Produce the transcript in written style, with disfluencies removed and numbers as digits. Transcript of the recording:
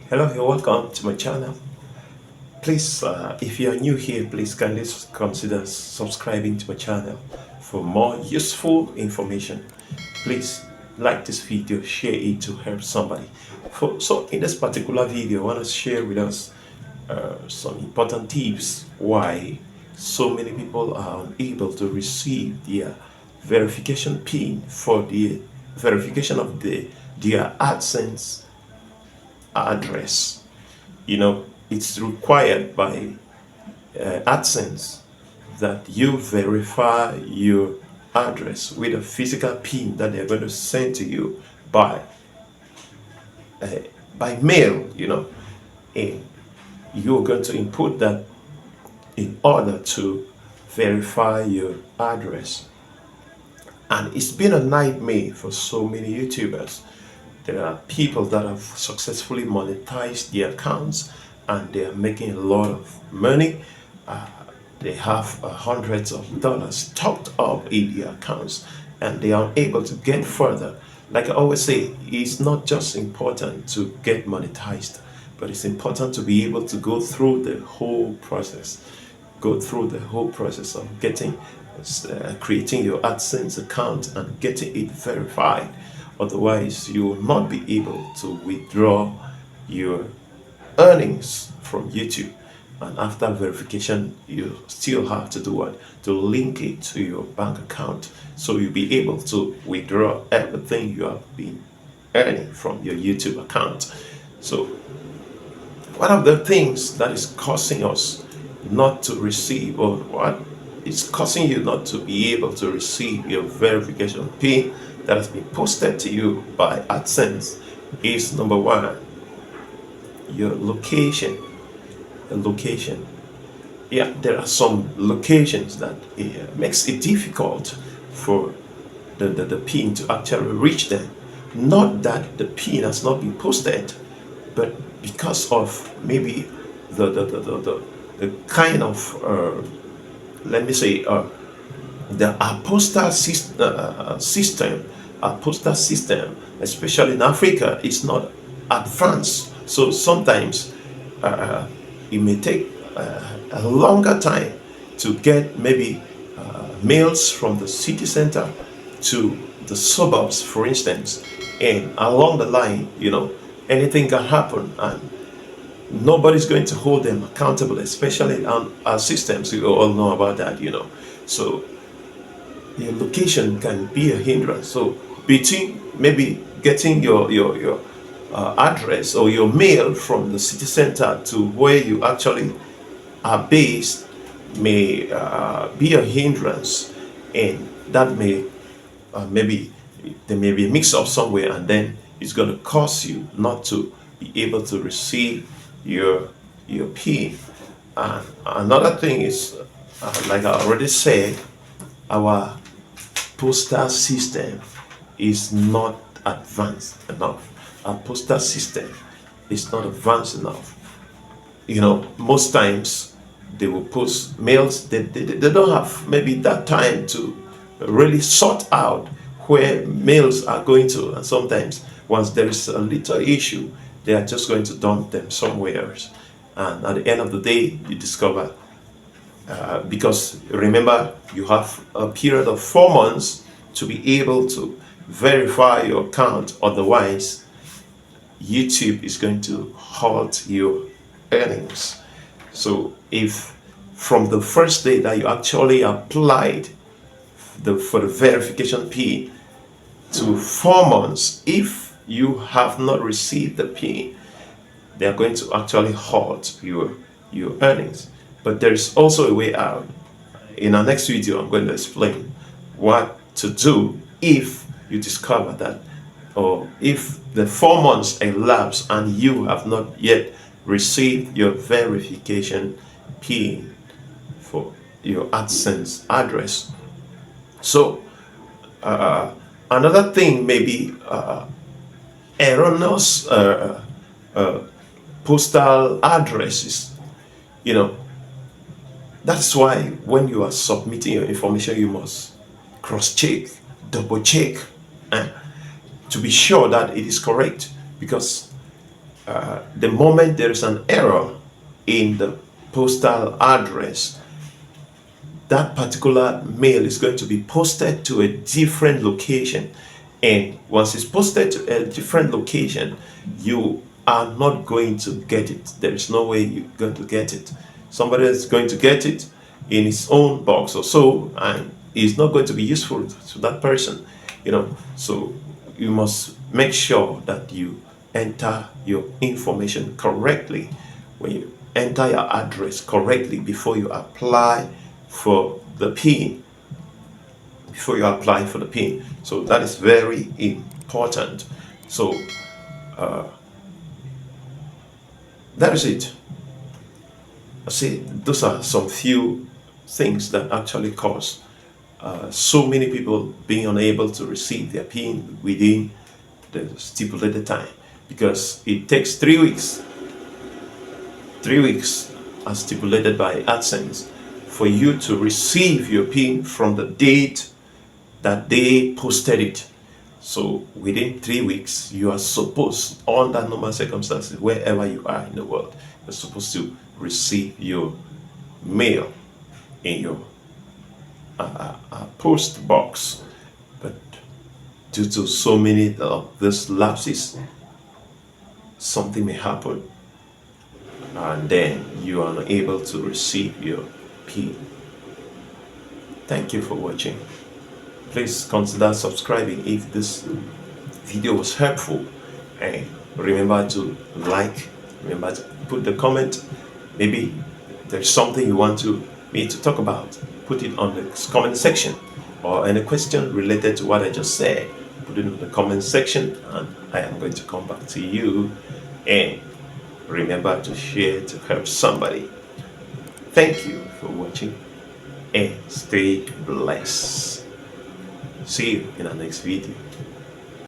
Hello, you're welcome to my channel. Please, if you are new here, please kindly consider subscribing to my channel for more useful information. Please like this video, share it to help somebody. So in this particular video, I want to share with us some important tips why so many people are unable to receive their verification PIN for the verification of their AdSense address. It's required by AdSense that you verify your address with a physical PIN that they're going to send to you by mail. And you're going to input that in order to verify your address. And it's been a nightmare for so many YouTubers. There are people that have successfully monetized their accounts and they are making a lot of money. They have hundreds of dollars stocked up in their accounts and they are able to get further. Like I always say, it's not just important to get monetized, but it's important to be able to go through the whole process. Go through the whole process of creating your AdSense account and getting it verified. Otherwise, you will not be able to withdraw your earnings from YouTube. And after verification, you still have to do what? To link it to your bank account. So you'll be able to withdraw everything you have been earning from your YouTube account. So one of the things that is causing us not to receive, or what is causing you not to be able to receive your verification PIN that has been posted to you by AdSense is number one, your location. The location. Yeah, there are some locations that makes it difficult for the PIN to actually reach them. Not that the PIN has not been posted, but because of maybe the kind of let me say the postal system, especially in Africa, is not advanced. So sometimes it may take a longer time to get maybe mails from the city center to the suburbs, for instance. And along the line, anything can happen and nobody's going to hold them accountable, especially on our systems. You all know about that. So your location can be a hindrance. So between maybe getting your address or your mail from the city center to where you actually are based may be a hindrance, and that may maybe there may be a mix up somewhere, and then it's going to cause you not to be able to receive your PIN. And another thing is, like I already said, our postal system is not advanced enough. Our postal system is not advanced enough. Most times they will post mails. They don't have maybe that time to really sort out where mails are going to. And sometimes once there is a little issue, they are just going to dump them somewhere else. And at the end of the day, you discover, because remember, you have a period of 4 months to be able to verify your account. Otherwise, YouTube is going to halt your earnings. So if from the first day that you actually applied for the verification PIN to 4 months, if you have not received the PIN, they are going to actually halt your earnings. But there is also a way out. In our next video, I'm going to explain what to do if you discover that, or if the 4 months elapse and you have not yet received your verification PIN for your AdSense address. So another thing may be erroneous postal addresses. That's why when you are submitting your information, you must cross-check, double-check, to be sure that it is correct. Because The moment there is an error in the postal address, that particular mail is going to be posted to a different location. And once it's posted to a different location, you are not going to get it. There is no way you're going to get it. Somebody is going to get it in his own box or so, and it's not going to be useful to that person. So you must make sure that you enter your information correctly. When you enter your address correctly before you apply for the PIN, so that is very important. So that is it. I see those are some few things that actually cause so many people being unable to receive their PIN within the stipulated time, because it takes 3 weeks as stipulated by AdSense for you to receive your PIN from the date that they posted it. So within 3 weeks, you are supposed, under normal circumstances, wherever you are in the world, you're supposed to receive your mail in your post box. But due to so many of these lapses, something may happen, and then you are unable to receive your PIN. Thank you for watching. Please consider subscribing if this video was helpful, and remember to like, remember to put the comment. Maybe there's something you want me to talk about, put it on the comment section, or any question related to what I just said, put it in the comment section, and I am going to come back to you. And remember to share to help somebody. Thank you for watching, and stay blessed. See you in our next video.